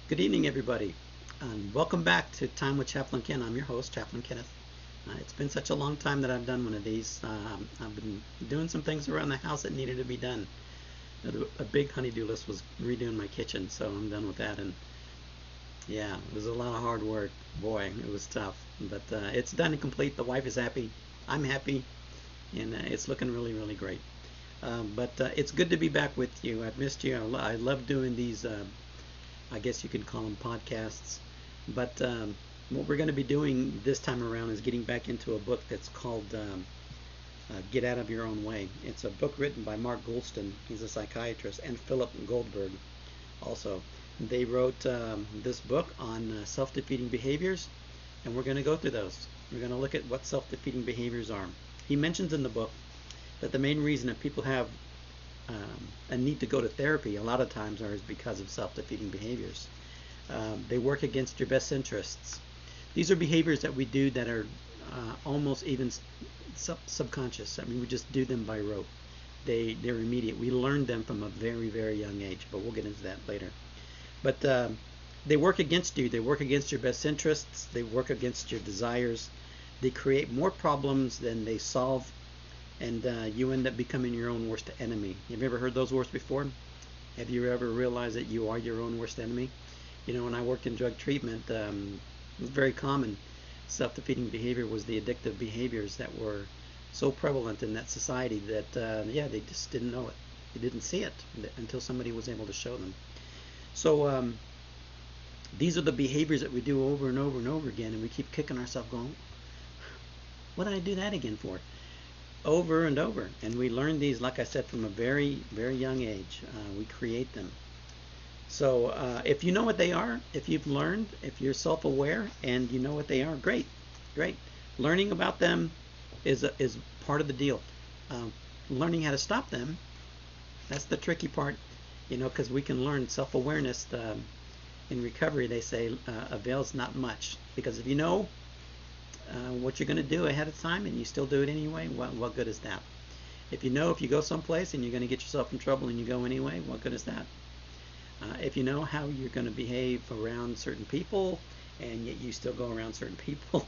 Good evening, everybody, and welcome back to Time with Chaplain Ken. I'm your host, Chaplain Kenneth. It's been such a long time that I've done one of these. I've been doing some things around the house that needed to be done. A big honey-do list was redoing my kitchen, so I'm done with that. And yeah, it was a lot of hard work. Boy, it was tough, but it's done and complete. The wife is happy. I'm happy, and it's looking really, really great. But it's good to be back with you. I've missed you. I love doing these. I guess you could call them podcasts. But what we're going to be doing this time around is getting back into a book that's called Get Out of Your Own Way. It's a book written by Mark Goulston. He's a psychiatrist, and Philip Goldberg also. They wrote this book on self-defeating behaviors, and we're going to go through those. We're going to look at what self-defeating behaviors are. He mentions in the book that the main reason that people have a need to go to therapy a lot of times is because of self-defeating behaviors. They work against your best interests. These are behaviors that we do that are almost even subconscious. I mean, we just do them by rote. They're immediate. We learn them from a very, very young age, but we'll get into that later. But they work against you. They work against your best interests. They work against your desires. They create more problems than they solve, and you end up becoming your own worst enemy. Have you ever heard those words before? Have you ever realized that you are your own worst enemy? You know, when I worked in drug treatment, it was very common. Self-defeating behavior was the addictive behaviors that were so prevalent in that society that, yeah, they just didn't know it. They didn't see it until somebody was able to show them. So these are the behaviors that we do over and over and over again, and we keep kicking ourselves going, what did I do that again for? Over and over. And we learn these, like I said, from a very, very young age. We create them. So if you know what they are, if you've learned, if you're self-aware and you know what they are, great, great. Learning about them is part of the deal. Learning how to stop them, that's the tricky part, you know, because we can learn self-awareness. In recovery, they say avails not much, because if you know what you're going to do ahead of time and you still do it anyway, well, what good is that? If you know if you go someplace and you're going to get yourself in trouble and you go anyway, what good is that? If you know how you're going to behave around certain people and yet you still go around certain people,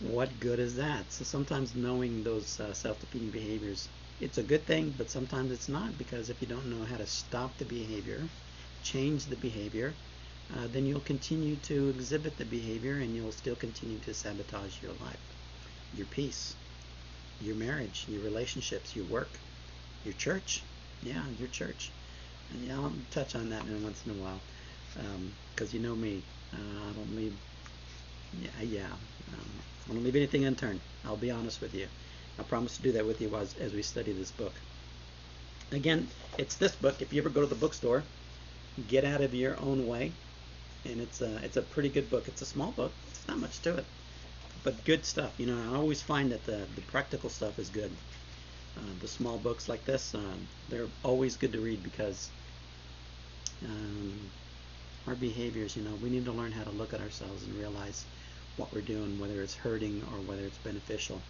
what good is that? So sometimes knowing those self-defeating behaviors, it's a good thing, but sometimes it's not, because if you don't know how to stop the behavior, change the behavior, then you'll continue to exhibit the behavior and you'll still continue to sabotage your life, your peace, your marriage, your relationships, your work, your church. Yeah, your church. And yeah, I'll touch on that once in a while, because you know me. I don't leave. I don't leave anything unturned. I'll be honest with you. I promise to do that with you as we study this book. Again, it's this book. If you ever go to the bookstore, Get Out of Your Own Way. And it's a pretty good book. It's a small book. It's not much to it, but good stuff. You know, I always find that the practical stuff is good. The small books like this, they're always good to read, because our behaviors, you know, we need to learn how to look at ourselves and realize what we're doing, whether it's hurting or whether it's beneficial.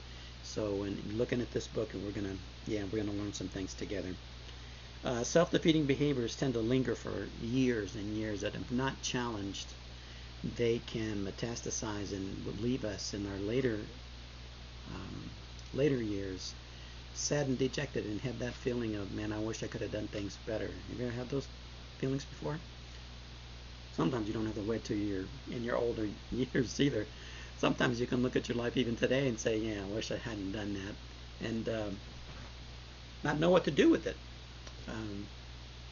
So when looking at this book, and we're gonna learn some things together. Self-defeating behaviors tend to linger for years and years that, if not challenged, they can metastasize and leave us in our later years sad and dejected, and have that feeling of, man, I wish I could have done things better. Have you ever had those feelings before? Sometimes you don't have to wait till you're in your older years either. Sometimes you can look at your life even today and say, yeah, I wish I hadn't done that, and not know what to do with it.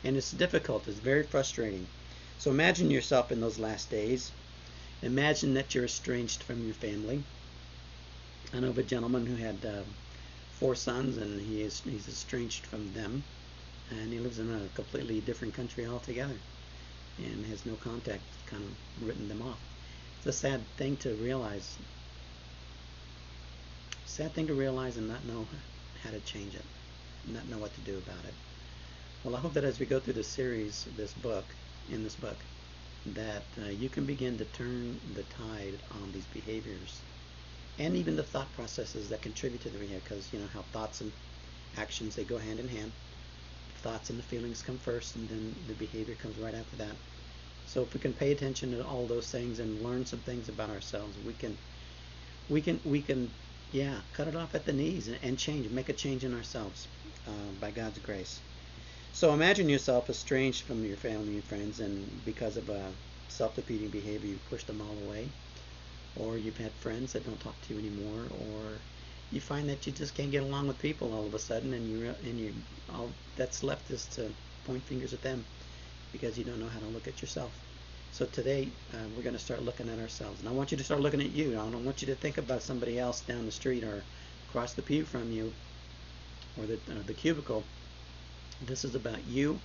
And it's difficult. It's very frustrating. So imagine yourself in those last days. Imagine that you're estranged from your family. I know of a gentleman who had 4 sons, and he's estranged from them, and he lives in a completely different country altogether and has no contact, kind of written them off. It's a sad thing to realize. Sad thing to realize and not know how to change it, not know what to do about it. Well, I hope that as we go through this series, in this book, that you can begin to turn the tide on these behaviors, and even the thought processes that contribute to the behavior, because you know how thoughts and actions, they go hand in hand. Thoughts and the feelings come first, and then the behavior comes right after that. So if we can pay attention to all those things and learn some things about ourselves, we can, yeah, cut it off at the knees and change, make a change in ourselves by God's grace. So imagine yourself estranged from your family and friends, and because of a self-defeating behavior, you pushed them all away, or you've had friends that don't talk to you anymore, or you find that you just can't get along with people all of a sudden, and all that's left is to point fingers at them because you don't know how to look at yourself. So today we're going to start looking at ourselves, and I want you to start looking at you. I don't want you to think about somebody else down the street or across the pew from you or the cubicle. This is about you,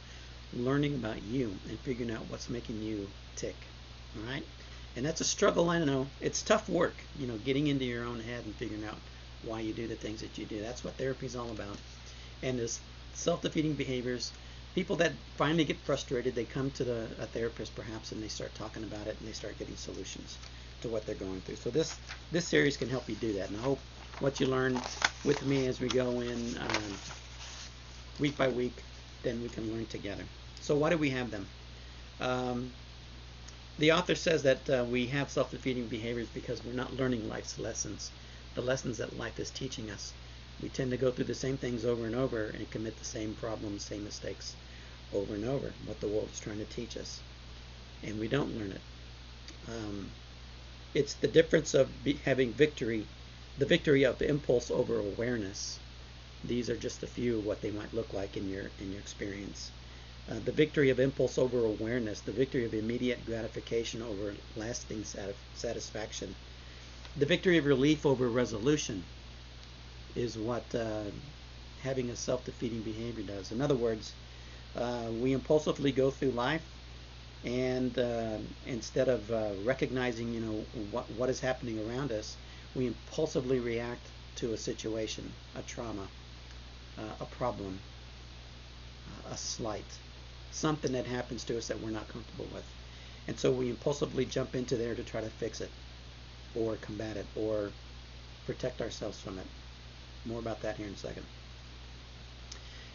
learning about you and figuring out what's making you tick. All right? And that's a struggle, I know. It's tough work, getting into your own head and figuring out why you do the things that you do. That's what therapy is all about. And this self-defeating behaviors, people that finally get frustrated, they come to a therapist perhaps, and they start talking about it, and they start getting solutions to what they're going through. So this series can help you do that. And I hope what you learn with me as we go in week by week, then we can learn together. So why do we have them? The author says that we have self-defeating behaviors because we're not learning life's lessons, the lessons that life is teaching us. We tend to go through the same things over and over and commit the same problems, same mistakes over and over, what the world is trying to teach us. And we don't learn it. It's the difference of having victory, the victory of impulse over awareness. These are just a few of what they might look like in your experience. The victory of impulse over awareness, the victory of immediate gratification over lasting satisfaction. The victory of relief over resolution is what having a self-defeating behavior does. In other words, we impulsively go through life, and instead of recognizing, what is happening around us, we impulsively react to a situation, a trauma, a problem, a slight, something that happens to us that we're not comfortable with. And so we impulsively jump into there to try to fix it, or combat it, or protect ourselves from it. More about that here in a second.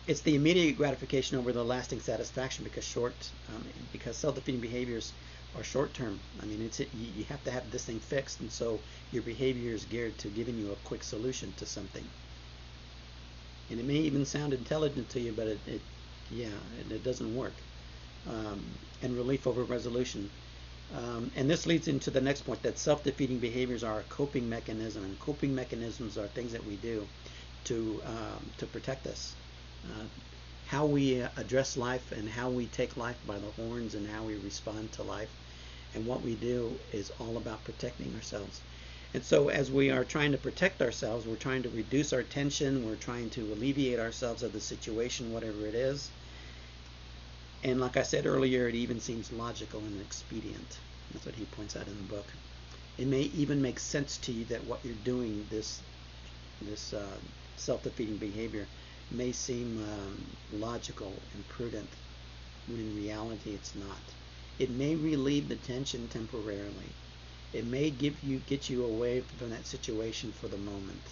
It's the immediate gratification over the lasting satisfaction because self-defeating behaviors are short-term. I mean, you have to have this thing fixed, and so your behavior is geared to giving you a quick solution to something. And it may even sound intelligent to you, but it doesn't work. And relief over resolution. And this leads into the next point, that self-defeating behaviors are a coping mechanism, and coping mechanisms are things that we do to protect us. How we address life and how we take life by the horns and how we respond to life and what we do is all about protecting ourselves. And so as we are trying to protect ourselves, we're trying to reduce our tension, we're trying to alleviate ourselves of the situation, whatever it is. And like I said earlier, it even seems logical and expedient. That's what he points out in the book. It may even make sense to you that what you're doing, this self-defeating behavior, may seem logical and prudent, when in reality it's not. It may relieve the tension temporarily. It may get you away from that situation for the moment.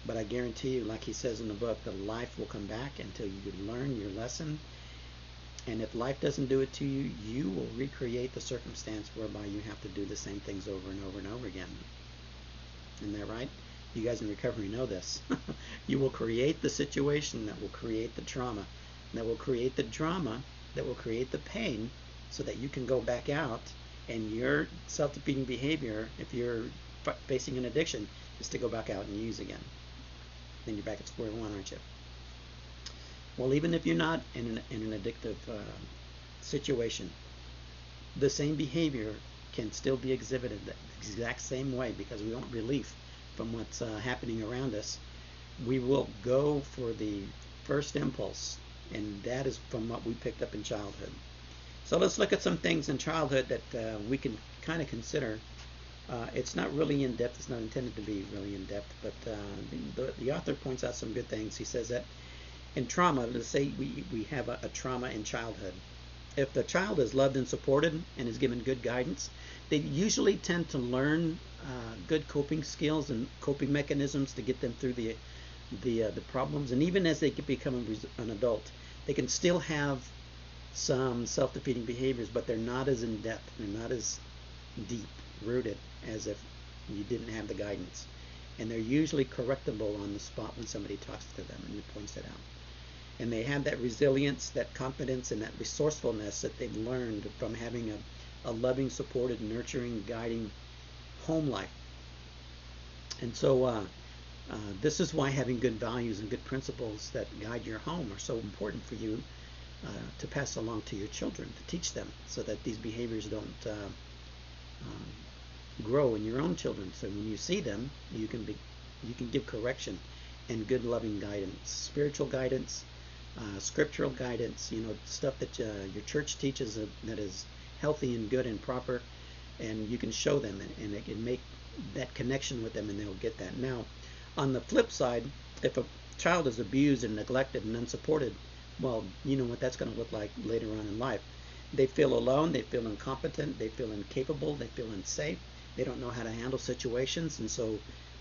But I guarantee you, like he says in the book, that life will come back until you learn your lesson. And if life doesn't do it to you, you will recreate the circumstance whereby you have to do the same things over and over and over again. Isn't that right? You guys in recovery know this. You will create the situation that will create the trauma, that will create the drama, that will create the pain, so that you can go back out, and your self-defeating behavior, if you're facing an addiction, is to go back out and use again. Then you're back at square one, aren't you? Well, even if you're not in an addictive situation, the same behavior can still be exhibited the exact same way, because we want relief from what's happening around us. We will go for the first impulse, and that is from what we picked up in childhood. So let's look at some things in childhood that we can kind of consider. It's not really in depth, it's not intended to be really in depth, but the author points out some good things. He says that in trauma, let's say we have a trauma in childhood. If the child is loved and supported and is given good guidance, they usually tend to learn good coping skills and coping mechanisms to get them through the problems. And even as they become an adult, they can still have some self-defeating behaviors, but they're not as in depth, they're not as deep rooted as if you didn't have the guidance. And they're usually correctable on the spot when somebody talks to them and points it out. And they have that resilience, that confidence, and that resourcefulness that they've learned from having a loving, supported, nurturing, guiding home life. And so this is why having good values and good principles that guide your home are so important for you to pass along to your children, to teach them, so that these behaviors don't grow in your own children. So when you see them, you can give correction and good, loving guidance, spiritual guidance, scriptural guidance, stuff that your church teaches that is healthy and good and proper, and you can show them, and it can make that connection with them, and they'll get that. Now, on the flip side, if a child is abused and neglected and unsupported, well, you know what that's going to look like later on in life. They feel alone, they feel incompetent, they feel incapable, they feel unsafe, they don't know how to handle situations, and so,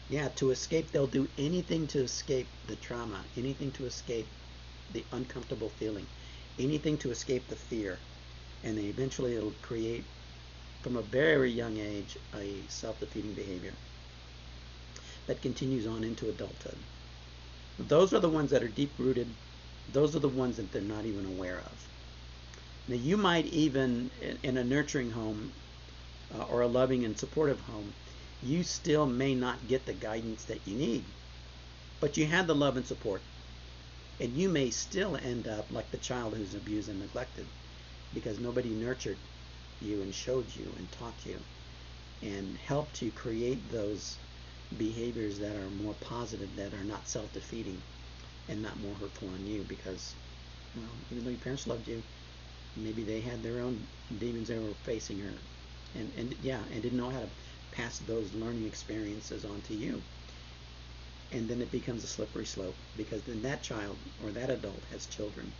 yeah, to escape, they'll do anything to escape the trauma, anything to escape the uncomfortable feeling, anything to escape the fear, and then eventually it'll create, from a very young age, a self-defeating behavior that continues on into adulthood. Those are the ones that are deep-rooted. Those are the ones that they're not even aware of. Now, you might even, in a nurturing home or a loving and supportive home, you still may not get the guidance that you need, but you had the love and support. And you may still end up like the child who's abused and neglected because nobody nurtured you and showed you and taught you and helped you create those behaviors that are more positive, that are not self-defeating and not more hurtful on you, because, well, even though your parents loved you, maybe they had their own demons they were facing, and didn't know how to pass those learning experiences on to you. And then it becomes a slippery slope, because then that child or that adult has children.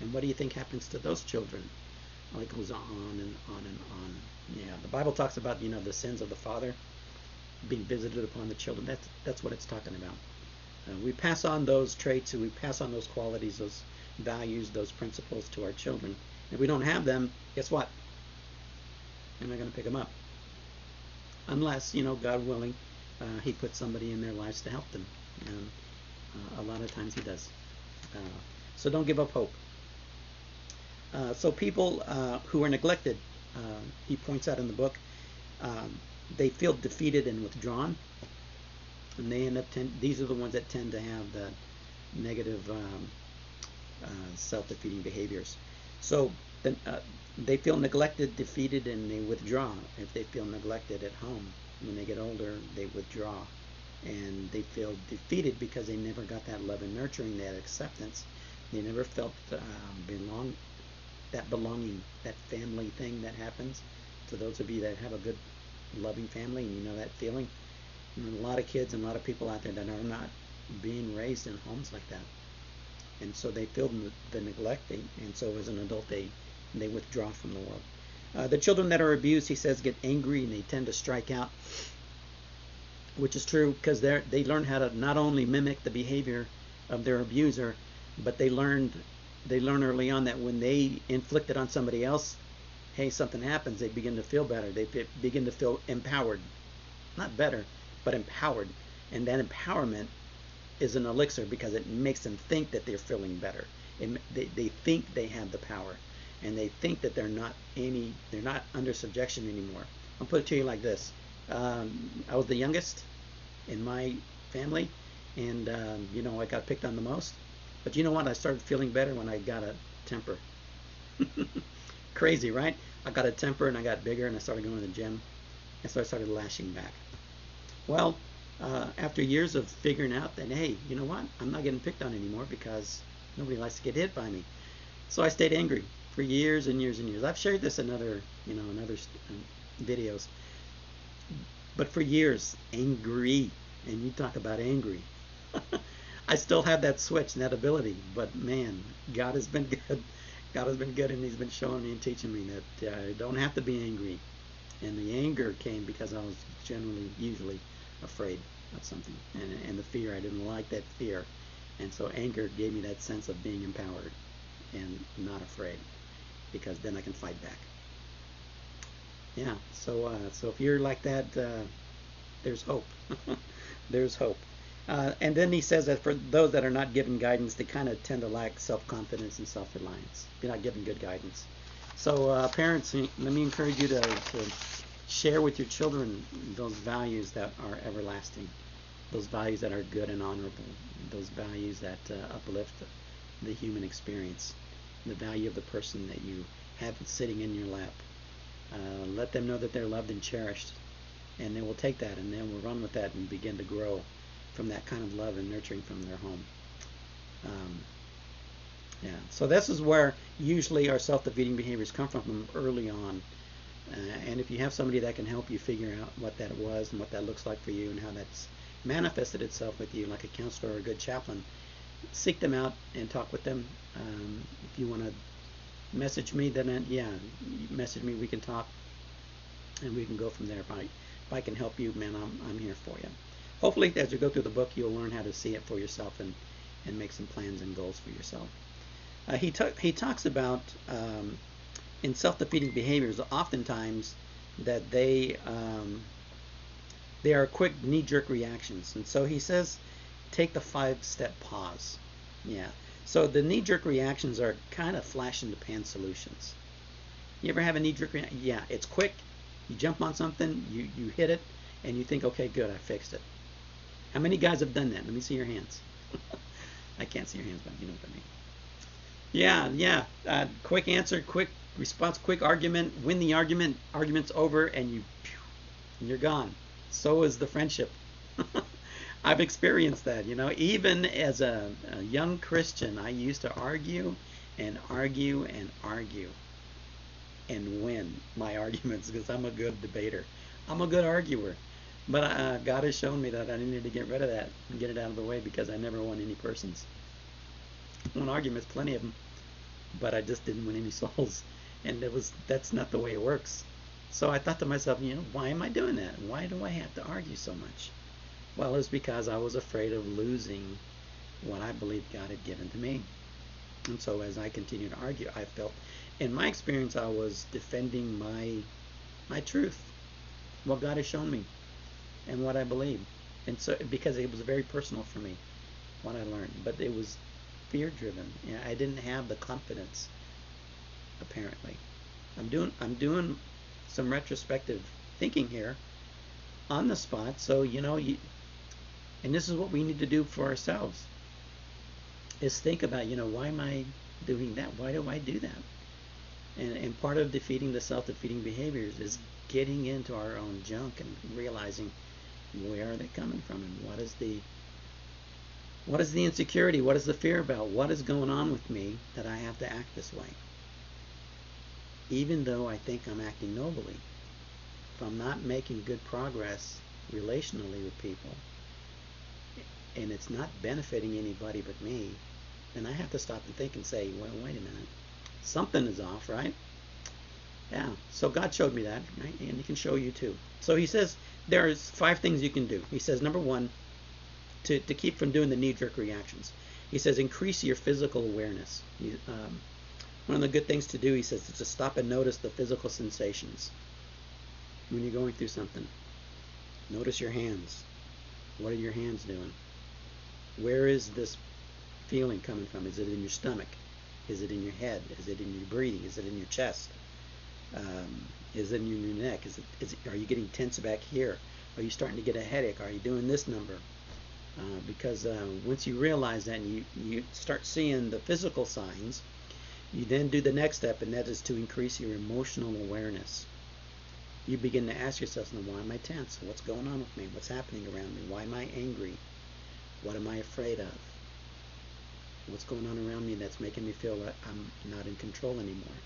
And what do you think happens to those children? Well, it goes on and on and on. Yeah, the Bible talks about, the sins of the father being visited upon the children. That's what it's talking about. We pass on those traits, and we pass on those qualities, those values, those principles to our children. If we don't have them, guess what? They're not going to pick them up. Unless, God willing, he puts somebody in their lives to help them. And a lot of times he does. So don't give up hope. So people who are neglected, he points out in the book, they feel defeated and withdrawn. And they end up these are the ones that tend to have the negative self-defeating behaviors. So they feel neglected, defeated, and they withdraw. If they feel neglected at home, when they get older, they withdraw. And they feel defeated because they never got that love and nurturing, that acceptance. They never felt that belonging, that family thing that happens. To those of you that have a good, loving family, and you know that feeling. And a lot of kids and a lot of people out there that are not being raised in homes like that. And so they feel the neglect, and so as an adult they withdraw from the world. The children that are abused, he says, get angry and they tend to strike out, which is true, because they learn how to not only mimic the behavior of their abuser, but they learn early on that when they inflict it on somebody else, hey, something happens, they begin to feel better. They begin to feel empowered. Not better, but empowered. And that empowerment is an elixir because it makes them think that they're feeling better. They think they have the power, and they think that they're not under subjection anymore. I'll put it to you like this. I was the youngest in my family, and I got picked on the most. But you know what? I started feeling better when I got a temper. Crazy, right? I got a temper and I got bigger and I started going to the gym, and so I started lashing back. Well, after years of figuring out that, hey, you know what? I'm not getting picked on anymore because nobody likes to get hit by me. So I stayed angry for years and years and years. I've shared this in other videos. But for years, angry, and you talk about angry. I still have that switch and that ability, but man, God has been good. God has been good, and he's been showing me and teaching me that I don't have to be angry. And the anger came because I was usually afraid of something, and the fear, I didn't like that fear. And so anger gave me that sense of being empowered and not afraid. because then I can fight back. Yeah, so if you're like that, there's hope. There's hope. And then he says that for those that are not given guidance, they kind of tend to lack self-confidence and self-reliance. You're not given good guidance. So parents, let me encourage you to share with your children those values that are everlasting, those values that are good and honorable, those values that uplift the human experience, the value of the person that you have sitting in your lap. Let them know that they're loved and cherished, and they will take that and they will run with that and begin to grow from that kind of love and nurturing from their home. Yeah, so this is where usually our self-defeating behaviors come from early on. And if you have somebody that can help you figure out what that was and what that looks like for you and how that's manifested itself with you, like a counselor or a good chaplain, seek them out and talk with them. If you want to message me, then yeah, message me. We can talk, and we can go from there. If I can help you, man, I'm here for you. Hopefully, as you go through the book, you'll learn how to see it for yourself and make some plans and goals for yourself. He talks about in self-defeating behaviors, oftentimes that they are quick knee-jerk reactions, and so he says, take the 5-step pause. Yeah. So the knee-jerk reactions are kind of flash-in-the-pan solutions. You ever have a knee-jerk reaction? Yeah, it's quick. You jump on something, you hit it, and you think, okay, good, I fixed it. How many guys have done that? Let me see your hands. I can't see your hands, but you know what I mean. Yeah. Quick answer, quick response, quick argument, win the argument, argument's over, and you're gone. So is the friendship. I've experienced that, even as a young Christian, I used to argue and argue and argue and win my arguments because I'm a good debater. I'm a good arguer. But God has shown me that I needed to get rid of that and get it out of the way because I never won any persons. Won arguments, plenty of them, but I just didn't win any souls. And that's not the way it works. So I thought to myself, why am I doing that? Why do I have to argue so much? Well, it's because I was afraid of losing what I believed God had given to me. And so as I continued to argue, I felt, in my experience, I was defending my truth, what God has shown me, and what I believe. And so, because it was very personal for me, what I learned. But it was fear-driven. I didn't have the confidence, apparently. I'm doing some retrospective thinking here on the spot. So, and this is what we need to do for ourselves, is think about, why am I doing that? Why do I do that? And part of defeating the self-defeating behaviors is getting into our own junk and realizing where are they coming from and what is the insecurity, what is the fear about, what is going on with me that I have to act this way. Even though I think I'm acting nobly, if I'm not making good progress relationally with people, and it's not benefiting anybody but me, then I have to stop and think and say, well, wait a minute. Something is off, right? Yeah, so God showed me that, right? And He can show you too. So He says there's 5 things you can do. He says, number 1, to keep from doing the knee-jerk reactions. He says, increase your physical awareness. One of the good things to do, he says, is to stop and notice the physical sensations when you're going through something. Notice your hands. What are your hands doing? Where is this feeling coming from? Is it in your stomach? Is it in your head? Is it in your breathing? Is it in your chest? Is it in your neck? Are you getting tense back here? Are you starting to get a headache? Are you doing this number? Because once you realize that and you start seeing the physical signs, you then do the next step, and that is to increase your emotional awareness. You begin to ask yourself, why am I tense? What's going on with me? What's happening around me? Why am I angry? What am I afraid of? What's going on around me that's making me feel like I'm not in control anymore?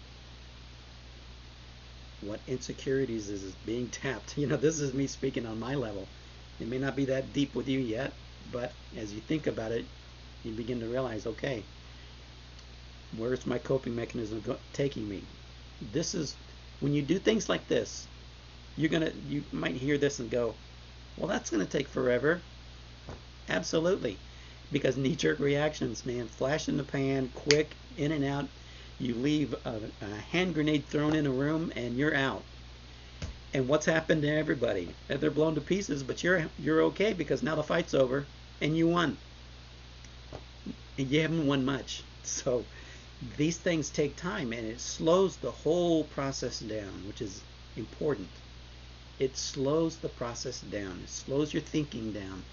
What insecurities is being tapped? This is me speaking on my level. It may not be that deep with you yet, but as you think about it, you begin to realize, okay, where's my coping mechanism taking me? This is, when you do things like this, you might hear this and go, well, that's going to take forever. Absolutely. Because knee-jerk reactions, man, flash in the pan, quick, in and out. You leave a hand grenade thrown in a room and you're out. And what's happened to everybody? They're blown to pieces, but you're okay because now the fight's over and you won. And you haven't won much. So these things take time, and it slows the whole process down, which is important. It slows the process down. It slows your thinking down.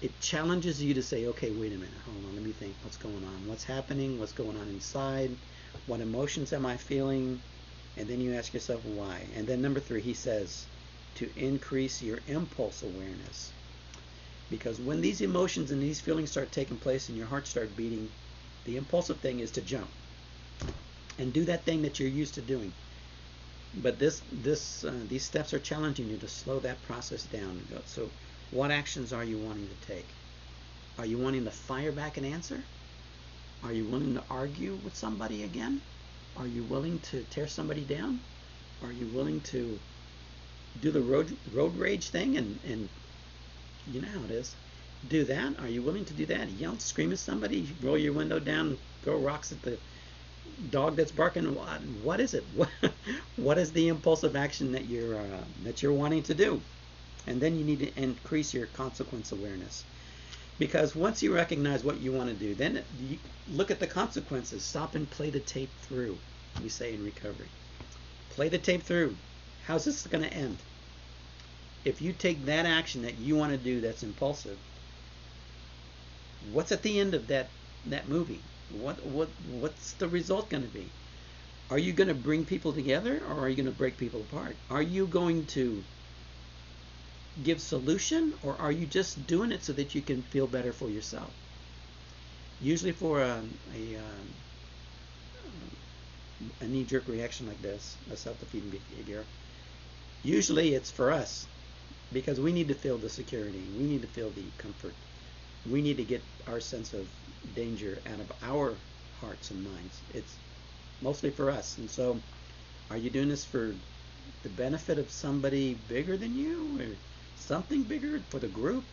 It challenges you to say, okay, wait a minute, hold on, let me think, what's going on? What's happening? What's going on inside? What emotions am I feeling? And then you ask yourself why. And then number 3, he says, to increase your impulse awareness. Because when these emotions and these feelings start taking place and your heart starts beating, the impulsive thing is to jump and do that thing that you're used to doing. But these steps are challenging you to slow that process down. So what actions are you wanting to take? Are you wanting to fire back an answer? Are you willing to argue with somebody again? Are you willing to tear somebody down? Are you willing to do the road rage thing and you know how it is? Do that? Are you willing to do that? Yell, scream at somebody, roll your window down, throw rocks at the dog that's barking? What is it? What is the impulsive action that you're wanting to do? And then you need to increase your consequence awareness. Because once you recognize what you want to do, then you look at the consequences. Stop and play the tape through, we say in recovery. Play the tape through. How's this going to end? If you take that action that you want to do that's impulsive, what's at the end of that movie? What's the result going to be? Are you going to bring people together, or are you going to break people apart? Are you going to give solution, or are you just doing it so that you can feel better for yourself? Usually for a knee-jerk reaction like this, a self-defeating behavior, usually it's for us because we need to feel the security, we need to feel the comfort, we need to get our sense of danger out of our hearts and minds. It's mostly for us. And so are you doing this for the benefit of somebody bigger than you, or something bigger, for the group,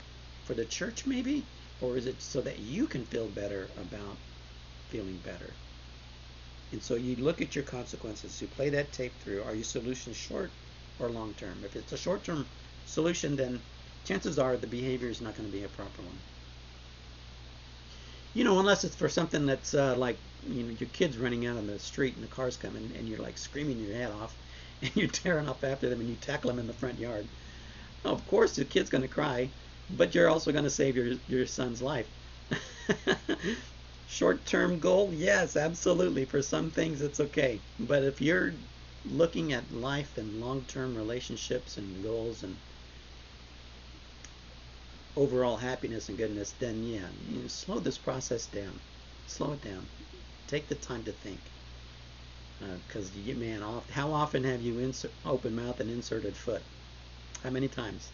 for the church maybe? Or is it so that you can feel better about feeling better? And so you look at your consequences, you play that tape through. Are your solutions short or long term? If it's a short term solution, then chances are the behavior is not going to be a proper one. You know, unless it's for something that's like, you know, your kid's running out on the street and the car's coming and you're like screaming your head off and you're tearing off after them and you tackle them in the front yard. Well, of course the kid's going to cry, but you're also going to save your son's life. Short-term goal, yes, absolutely. For some things it's okay. But if you're looking at life and long-term relationships and goals and overall happiness and goodness, then yeah, you know, slow this process down. Slow it down. Take the time to think. Because man, how often have you open mouth and inserted foot? How many times?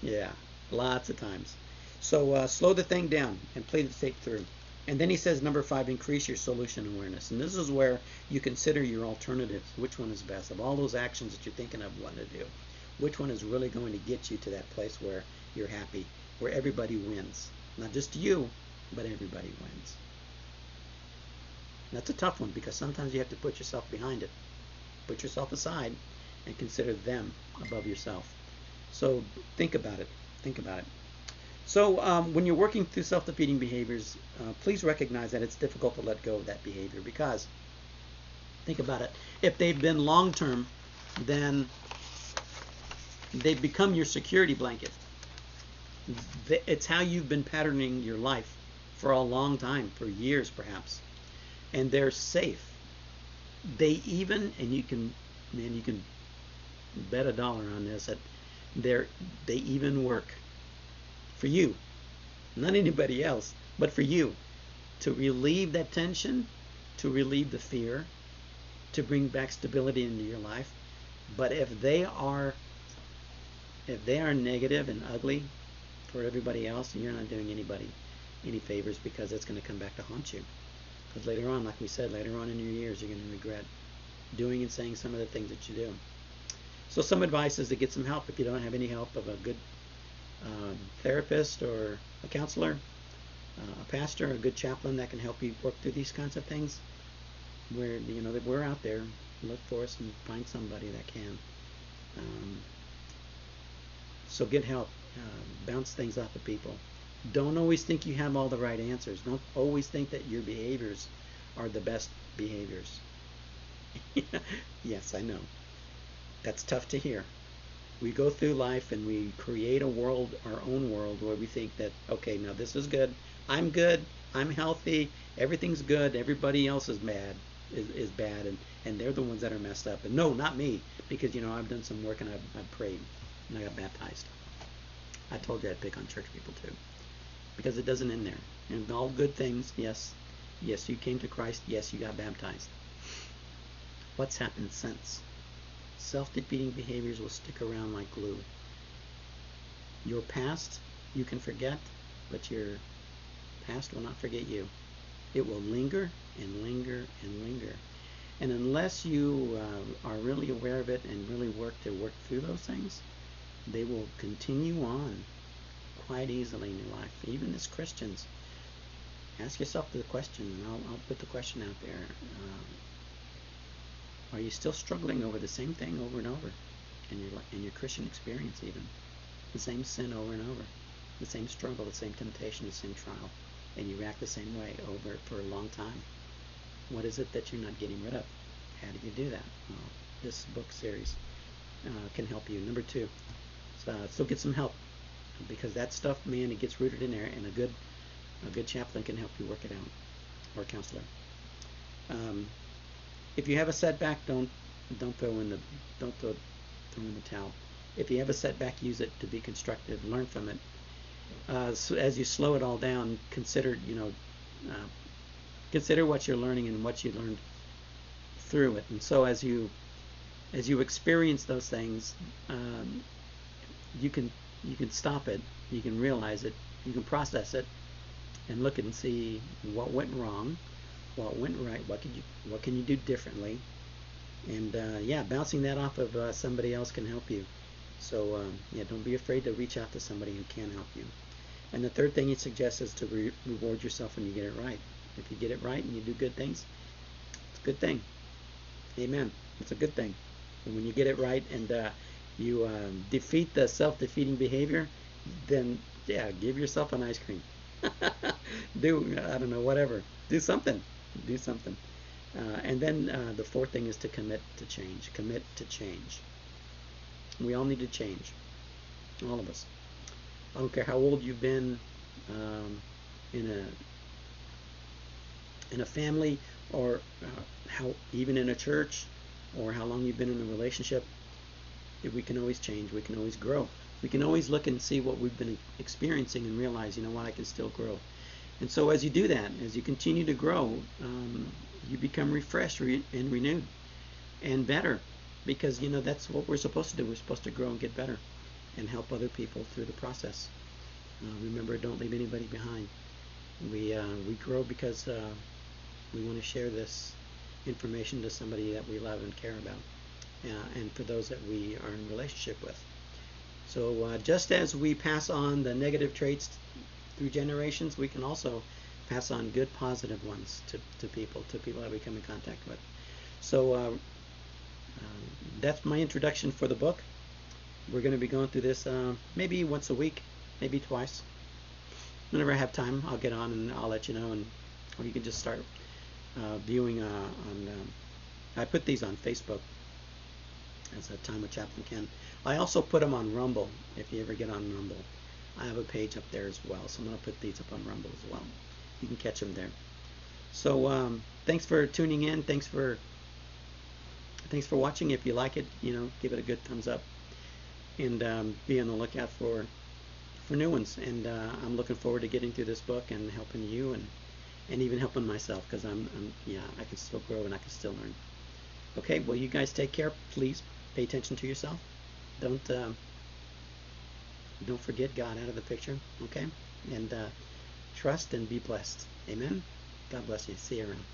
Yeah, lots of times. So slow the thing down and play the tape through. And then he says, number 5, increase your solution awareness. And this is where you consider your alternatives. Which one is best? Of all those actions that you're thinking of wanting to do, which one is really going to get you to that place where you're happy, where everybody wins? Not just you, but everybody wins. And that's a tough one, because sometimes you have to put yourself behind it. Put yourself aside and consider them above yourself. So think about it. Think about it. So when you're working through self-defeating behaviors, please recognize that it's difficult to let go of that behavior, because think about it. If they've been long-term, then they've become your security blanket. It's how you've been patterning your life for a long time, for years perhaps. And they're safe. They even, and you can bet $1 on this, that they even work for you, not anybody else, but for you, to relieve that tension, to relieve the fear, to bring back stability into your life. But if they are negative and ugly for everybody else, you're not doing anybody any favors, because it's going to come back to haunt you. Because later on, like we said, later on in your years, you're going to regret doing and saying some of the things that you do. So some advice is to get some help. If you don't have any help of a good therapist or a counselor, a pastor, a good chaplain that can help you work through these kinds of things, that we're out there. Look for us and find somebody that can. Um, so get help. Bounce things off of people. Don't always think you have all the right answers. Don't always think that your behaviors are the best behaviors. Yes, I know. That's tough to hear. We go through life and we create a world, our own world, where we think that, okay, now this is good, I'm healthy, everything's good, everybody else is bad, and they're the ones that are messed up. And no, not me, because I've done some work and I've prayed and I got baptized. I told you I'd pick on church people too, because it doesn't end there. And all good things, yes, you came to Christ, yes, you got baptized. What's happened since? Self-defeating behaviors will stick around like glue. Your past you can forget, but your past will not forget you. It will linger and linger and linger. And unless you are really aware of it and really work through those things, they will continue on quite easily in your life. Even as Christians, ask yourself the question, and I'll put the question out there. Are you still struggling over the same thing over and over in your Christian experience even? The same sin over and over, the same struggle, the same temptation, the same trial, and you react the same way over for a long time. What is it that you're not getting rid of? How do you do that? Well, this book series can help you. Number 2, so get some help, because that stuff, man, it gets rooted in there, and a good chaplain can help you work it out, or a counselor. If you have a setback, don't throw in the towel. If you have a setback, use it to be constructive. Learn from it. So as you slow it all down, consider what you're learning and what you learned through it. And so as you experience those things, you can stop it. You can realize it. You can process it, and look and see what went wrong, what went right, what can you do differently, and bouncing that off of somebody else can help you. So don't be afraid to reach out to somebody who can help you. And the third thing he suggests is to reward yourself when you get it right. If you get it right and you do good things, it's a good thing. Amen. It's a good thing. And when you get it right and you defeat the self-defeating behavior, then give yourself an ice cream. I don't know, whatever. Do something. And then the fourth thing is to commit to change. Commit to change. We all need to change. All of us. I don't care how old you've been in a family, or how even in a church, or how long you've been in a relationship. We can always change. We can always grow. We can always look and see what we've been experiencing and realize, what, I can still grow. And so as you do that, as you continue to grow, you become refreshed and renewed and better, because that's what we're supposed to do. We're supposed to grow and get better and help other people through the process. Remember, don't leave anybody behind. We grow because we want to share this information to somebody that we love and care about, and for those that we are in relationship with. So just as we pass on the negative traits through generations, we can also pass on good, positive ones to people that we come in contact with. So that's my introduction for the book. We're going to be going through this maybe once a week, maybe twice. Whenever I have time, I'll get on and I'll let you know, or you can just start viewing I put these on Facebook as a Time with Chaplain Ken. I also put them on Rumble. If you ever get on Rumble, I have a page up there as well, so I'm going to put these up on Rumble as well. You can catch them there. So thanks for tuning in. Thanks for watching. If you like it, give it a good thumbs up, and be on the lookout for new ones. And I'm looking forward to getting through this book and helping you, and even helping myself, because I can still grow and I can still learn. Okay, well, you guys take care. Please pay attention to yourself. Don't forget God out of the picture. Okay, and trust and be blessed. Amen. God bless you. See you around.